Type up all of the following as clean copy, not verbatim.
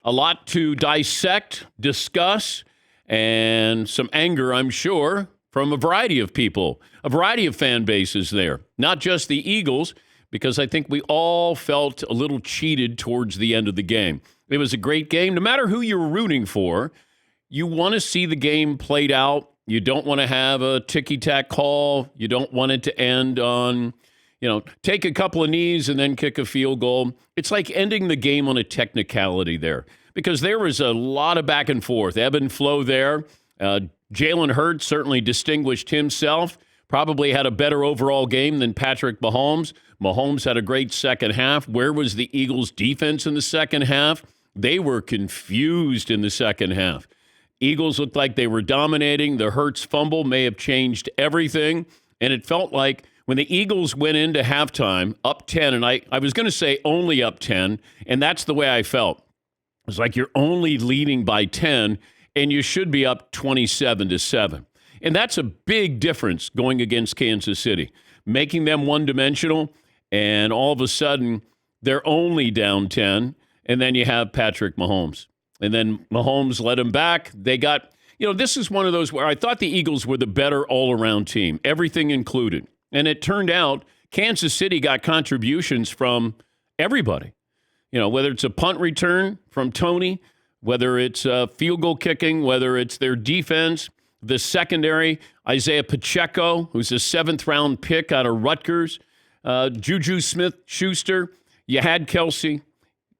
A lot to dissect, discuss, and some anger, I'm sure, from a variety of people, a variety of fan bases there. Not just the Eagles, because I think we all felt a little cheated towards the end of the game. It was a great game. No matter who you're rooting for, you want to see the game played out. You don't want to have a ticky-tack call. You don't want it to end on, take a couple of knees and then kick a field goal. It's like ending the game on a technicality there because there was a lot of back and forth, ebb and flow there. Jalen Hurts certainly distinguished himself, probably had a better overall game than Patrick Mahomes. Mahomes had a great second half. Where was the Eagles' defense in the second half? They were confused in the second half. Eagles looked like they were dominating. The Hurts fumble may have changed everything, and it felt like when the Eagles went into halftime up 10, and I was going to say only up 10, and that's the way I felt. It was like you're only leading by 10, and you should be up 27-7. And that's a big difference going against Kansas City, making them one-dimensional, and all of a sudden they're only down 10, and then you have Patrick Mahomes. And then Mahomes led him back. They got, this is one of those where I thought the Eagles were the better all-around team, everything included. And it turned out Kansas City got contributions from everybody. Whether it's a punt return from Tony, whether it's field goal kicking, whether it's their defense, the secondary, Isaiah Pacheco, who's a 7th-round pick out of Rutgers, Juju Smith-Schuster, you had Kelsey.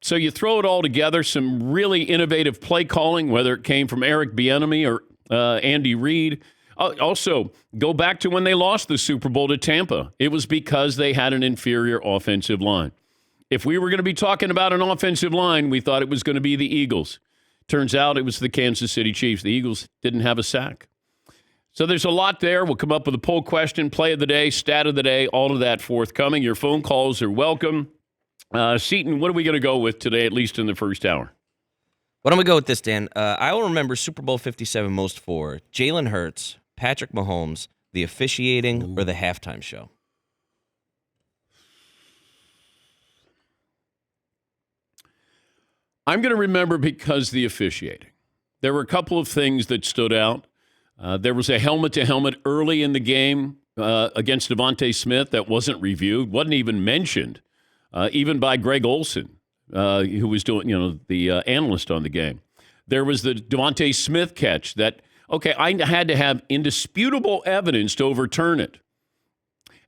So you throw it all together, some really innovative play calling, whether it came from Eric Bieniemy or Andy Reid. Also, go back to when they lost the Super Bowl to Tampa. It was because they had an inferior offensive line. If we were going to be talking about an offensive line, we thought it was going to be the Eagles. Turns out it was the Kansas City Chiefs. The Eagles didn't have a sack. So there's a lot there. We'll come up with a poll question, play of the day, stat of the day, all of that forthcoming. Your phone calls are welcome. Seton, what are we going to go with today, at least in the first hour? Why don't we go with this, Dan? I will remember Super Bowl 57 most for Jalen Hurts, Patrick Mahomes, the officiating, or the halftime show. I'm going to remember because the officiating. There were a couple of things that stood out. There was a helmet-to-helmet early in the game against Devontae Smith that wasn't reviewed, wasn't even mentioned. Even by Greg Olson, who was doing, the analyst on the game. There was the Devontae Smith catch that, I had to have indisputable evidence to overturn it.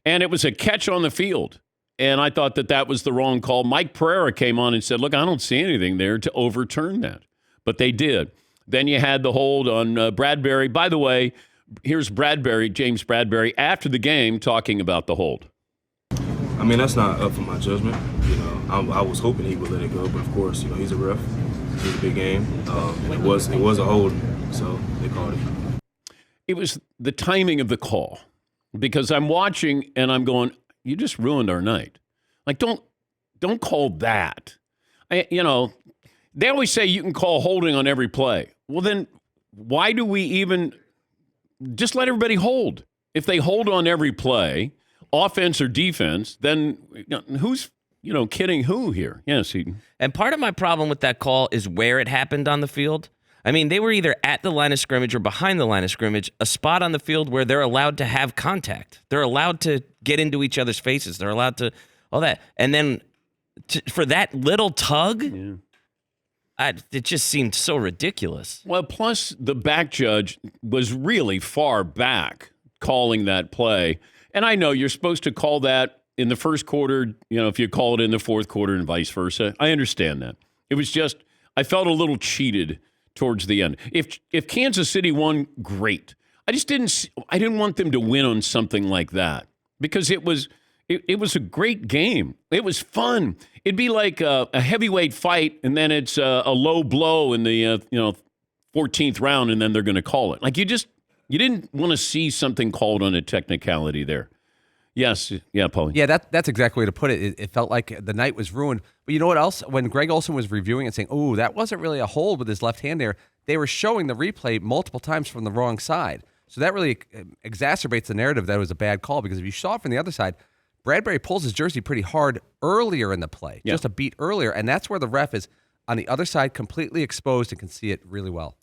And it was a catch on the field. And I thought that was the wrong call. Mike Pereira came on and said, look, I don't see anything there to overturn that. But they did. Then you had the hold on Bradberry. By the way, here's Bradberry, James Bradberry, after the game talking about the hold. I mean, that's not up for my judgment. I was hoping he would let it go, but of course, he's a ref. It was a big game. It was a hold, so they called it. It was the timing of the call, because I'm watching and I'm going, you just ruined our night. Like, don't call that. They always say you can call holding on every play. Well, then why do we even just let everybody hold? If they hold on every play, offense or defense, then who's, kidding who here? Yes, Eden. And part of my problem with that call is where it happened on the field. I mean, they were either at the line of scrimmage or behind the line of scrimmage, a spot on the field where they're allowed to have contact. They're allowed to get into each other's faces. They're allowed to all that. And then for that little tug, it just seemed so ridiculous. Well, plus the back judge was really far back calling that play. And I know you're supposed to call that in the first quarter, if you call it in the fourth quarter and vice versa. I understand that. It was just, I felt a little cheated towards the end. If Kansas City won, great. I didn't want them to win on something like that because it was a great game. It was fun. It'd be like a heavyweight fight, and then it's a low blow in the 14th round, and then they're going to call it. Like you didn't want to see something called on a technicality there. Yes. Yeah, Paulie. Yeah, that's exactly the way to put it. It felt like the night was ruined. But you know what else? When Greg Olson was reviewing and saying, oh, that wasn't really a hold with his left hand there, they were showing the replay multiple times from the wrong side. So that really exacerbates the narrative that it was a bad call, because if you saw it from the other side, Bradberry pulls his jersey pretty hard earlier in the play, just a beat earlier, and that's where the ref is on the other side, completely exposed and can see it really well.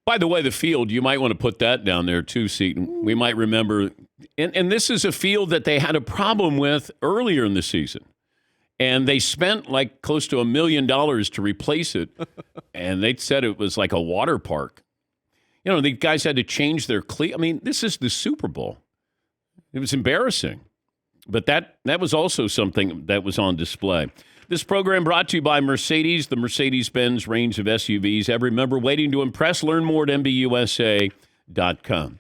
By the way, the field, you might want to put that down there too, Seton. We might remember, and this is a field that they had a problem with earlier in the season. And they spent like close to $1 million to replace it. And they said it was like a water park. You know, the guys had to change their I mean, this is the Super Bowl. It was embarrassing. But that was also something that was on display. This program brought to you by Mercedes, the Mercedes-Benz range of SUVs. Every member waiting to impress. Learn more at MBUSA.com.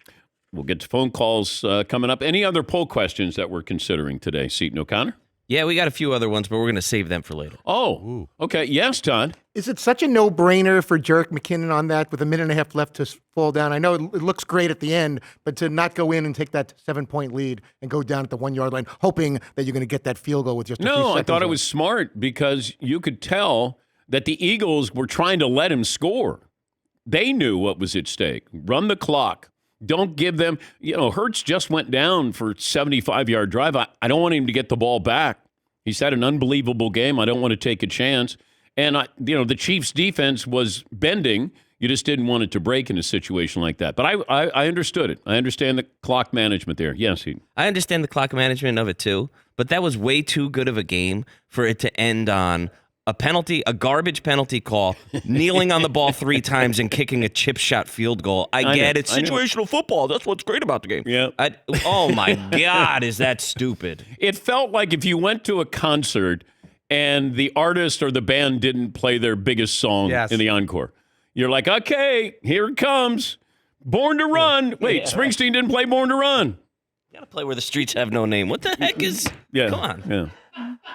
We'll get to phone calls coming up. Any other poll questions that we're considering today, Seton O'Connor? Yeah, we got a few other ones, but we're going to save them for later. Oh, okay. Yes, Todd. Is it such a no-brainer for Jerick McKinnon on that with a minute and a half left to fall down? I know it looks great at the end, but to not go in and take that 7-point lead and go down at the 1-yard line, hoping that you're going to get that field goal with just a few seconds. No, I thought it was smart because you could tell that the Eagles were trying to let him score. They knew what was at stake. Run the clock. Don't give them, Hurts just went down for a 75-yard drive. I don't want him to get the ball back. He's had an unbelievable game. I don't want to take a chance. And, the Chiefs' defense was bending. You just didn't want it to break in a situation like that. But I understood it. I understand the clock management there. Yes, I understand the clock management of it, too. But that was way too good of a game for it to end on a penalty, a garbage penalty call, kneeling on the ball 3 times and kicking a chip shot field goal. I get it. Situational football. That's what's great about the game. Yeah. Oh, my God, is that stupid? It felt like if you went to a concert and the artist or the band didn't play their biggest song in the encore. You're like, okay, here it comes. Born to Run. Wait, Springsteen didn't play Born to Run. You got to play Where the Streets Have No Name. What the heck is... Yeah. Come on. Yeah.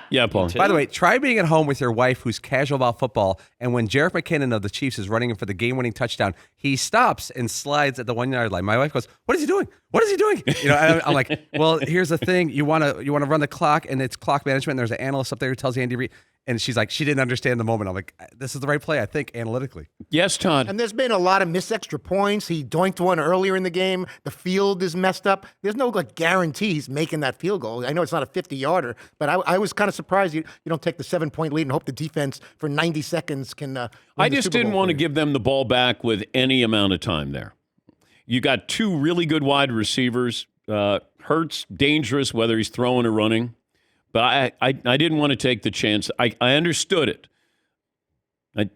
Yeah, Paul. By the way, try being at home with your wife who's casual about football, and when Jerick McKinnon of the Chiefs is running in for the game-winning touchdown, he stops and slides at the 1-yard line. My wife goes, "What is he doing? What is he doing?" I'm like, "Well, here's the thing. You want to run the clock, and it's clock management. And there's an analyst up there who tells Andy Reid." And she's like, she didn't understand the moment. I'm like, this is the right play, I think, analytically. Yes, Todd. And there's been a lot of missed extra points. He doinked one earlier in the game. The field is messed up. There's no guarantee he's making that field goal. I know it's not a 50-yarder, but I was kind of surprised you don't take the 7-point lead and hope the defense for 90 seconds can win I the just Super didn't Bowl want to for you. give them the ball back with any amount of time there. You got 2 really good wide receivers. Hurts, dangerous, whether he's throwing or running. But I didn't want to take the chance. I understood it.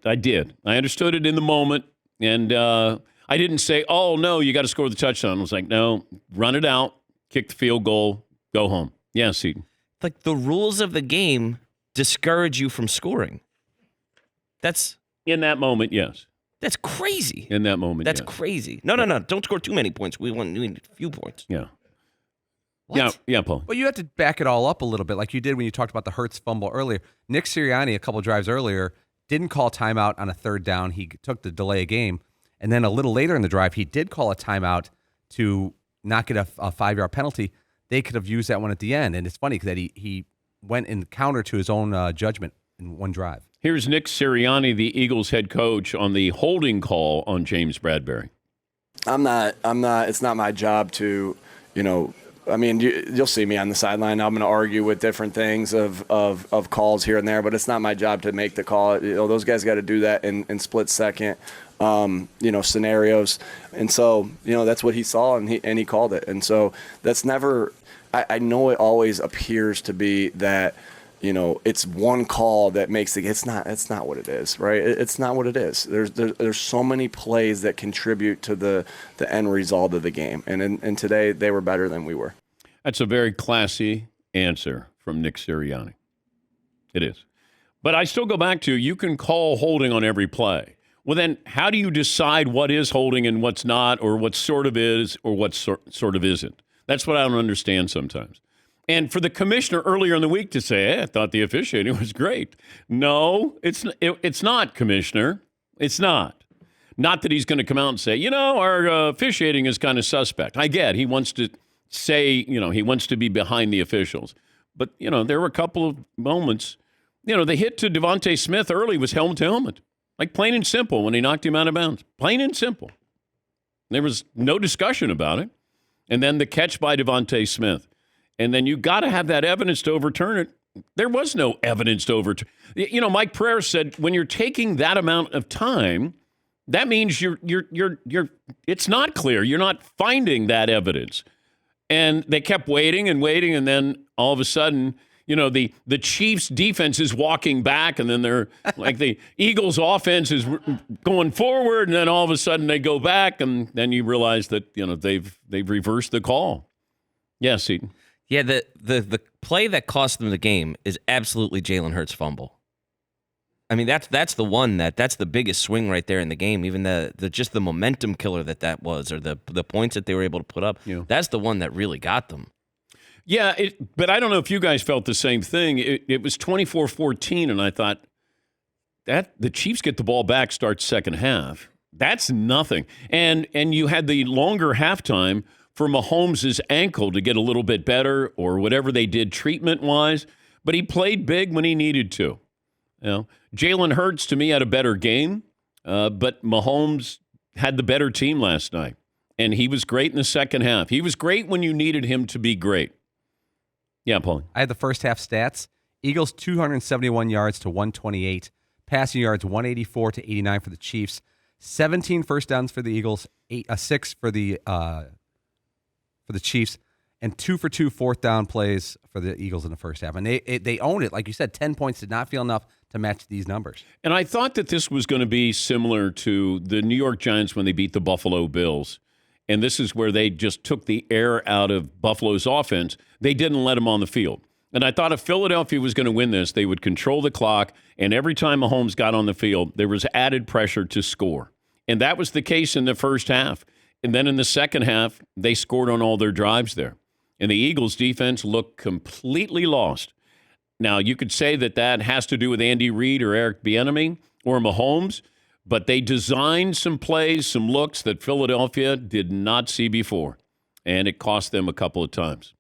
I did. I understood it in the moment. And I didn't say, oh, no, you got to score the touchdown. I was like, no, run it out, kick the field goal, go home. Yeah, Seton. Like, the rules of the game discourage you from scoring. That's... In that moment, yes. That's crazy. In that moment, That's yes. crazy. No. Don't score too many points. We need a few points. Yeah. What? Yeah, Paul. Well, you have to back it all up a little bit, like you did when you talked about the Hurts fumble earlier. Nick Sirianni, a couple drives earlier, didn't call timeout on a 3rd down. He took the delay of game. And then a little later in the drive, he did call a timeout to not get a 5-yard penalty. They could have used that one at the end. And it's funny because he went in counter to his own judgment in one drive. Here's Nick Sirianni, the Eagles head coach, on the holding call on James Bradberry. It's not my job to, I mean, you'll see me on the sideline. I'm going to argue with different things of calls here and there, but it's not my job to make the call. Those guys got to do that in split second, scenarios. And so, that's what he saw, and he called it. And so that's never. I know it always appears to be that. It's one call that makes it. It's not what it is, right? It's not what it is. There's so many plays that contribute to the end result of the game, and today they were better than we were. That's a very classy answer from Nick Sirianni. It is, but I still go back to you can call holding on every play. Well, then how do you decide what is holding and what's not, or what sort of is, or what sort of isn't? That's what I don't understand sometimes. And for the commissioner earlier in the week to say, hey, I thought the officiating was great. No, it's not, Commissioner. It's not. Not that he's going to come out and say, our officiating is kind of suspect. I get he wants to say, he wants to be behind the officials. But, there were a couple of moments. The hit to Devontae Smith early was helmet to helmet. Like plain and simple when he knocked him out of bounds. Plain and simple. There was no discussion about it. And then the catch by Devontae Smith. And then you got to have that evidence to overturn it. There was no evidence to overturn. Mike Pereira said when you're taking that amount of time, that means you're it's not clear. You're not finding that evidence. And they kept waiting and waiting, and then all of a sudden, the Chiefs' defense is walking back, and then they're like the Eagles' offense is going forward, and then all of a sudden they go back, and then you realize that they've reversed the call. Yes, Eden. Yeah, the play that cost them the game is absolutely Jalen Hurts' fumble. I mean, that's the one that's the biggest swing right there in the game. Even the just the momentum killer that was, or the points that they were able to put up. Yeah. That's the one that really got them. Yeah, but I don't know if you guys felt the same thing. It was 24-14, and I thought that the Chiefs get the ball back, start second half. That's nothing. And you had the longer halftime for Mahomes' ankle to get a little bit better or whatever they did treatment-wise, but he played big when he needed to. Jalen Hurts, to me, had a better game, but Mahomes had the better team last night, and he was great in the second half. He was great when you needed him to be great. Yeah, Paul. I had the first half stats. Eagles 271 yards to 128, passing yards 184 to 89 for the Chiefs, 17 first downs for the Eagles, 6 for the Chiefs, and 2 for 2 fourth down plays for the Eagles in the first half. And they owned it. Like you said, 10 points did not feel enough to match these numbers. And I thought that this was going to be similar to the New York Giants when they beat the Buffalo Bills. And this is where they just took the air out of Buffalo's offense. They didn't let them on the field. And I thought if Philadelphia was going to win this, they would control the clock. And every time Mahomes got on the field, there was added pressure to score. And that was the case in the first half. And then in the second half, they scored on all their drives there. And the Eagles' defense looked completely lost. Now, you could say that has to do with Andy Reid or Eric Bieniemy or Mahomes, but they designed some plays, some looks that Philadelphia did not see before, and it cost them a couple of times.